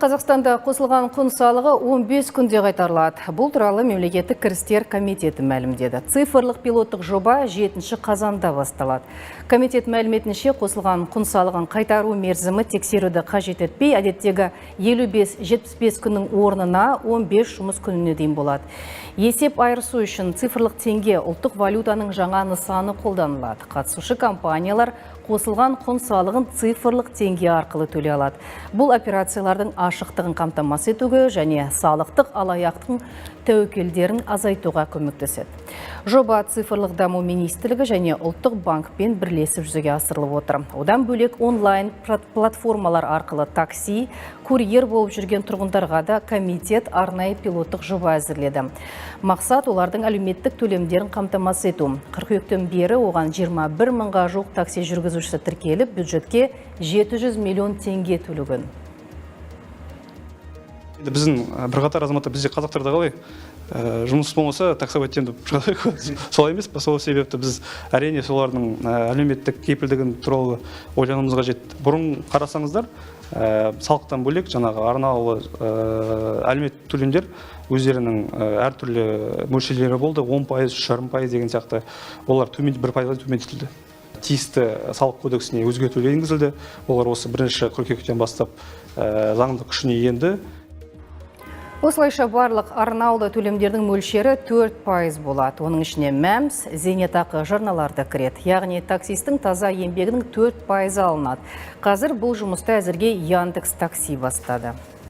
Қазақстанда қосылған құн салығы 15 күнде қайтарылады. Бұл туралы мемлекеттік кірістер комитеті мәлімдеді. Цифрлық пилоттық жоба 7 қазанда басталады. Комитет мәліметінше қосылған құн салығын қайтару мерзімі тексеруді қажет етпей, әдеттегі 55-75 күннің орнына 15 жұмыс күніне дейін болады. Есеп айырысу үшін цифрлық теңге ұлттық валютаның жаңа нысаны қолданылады. Қатысушы компаниялар қосылған құн салығын цифрлық теңге арқылы төлей алады. Бұл операциялардың ашықтығын қамтамасыз етуге және салықтық алаяқтың тәуекелдерін азайтуға көмектеседі. Жоба цифрлық даму министрлігі және ұлттық банкпен бірлесіп жүзеге асырылып отыр. Одан бөлек онлайн платформалар арқылы такси, курьер болып жүрген тұрғындарға да комитет арнайы пилоттық жоба әзірледі. Мақсат олардың әлеуметтік төлемдерін қамтамасыз ету. Қыркүйектен бері оған 21 мыңға жуық такси жүргізушісі тіркеліп, бюджетке 700 миллион теңге төлеген. Біздің бірқатар азаматтар бізде қазақтарда қалай жұмыс болмаса таксоваттен солай емес па? Сол себепті біз әрине солардың әлеуметтік кепілдігін туралы ойлануымыз қажет. Бұрын қарасаңыздар, салықтан бөлек жаңағы арнаулы әлеуметтік төлемдер өздерінің әртүрлі мөлшерлері болды. 10%, 3,5% деген сияқты олар 1%-ға төмендетілді. Тиісті салық кодексіне өзгертулер енгізілді. Олар осы 1 қыркүйектен бастап заңды күшіне енді. Осылайша барлық арнаулы төлемдердің мөлшері 4% болады. Оның ішіне мәмс, зейнетақы жарналарды кіреді. Яғни таксистің таза еңбегінің 4% алынады. Қазір бұл жұмысты әзірге Яндекс такси бастады.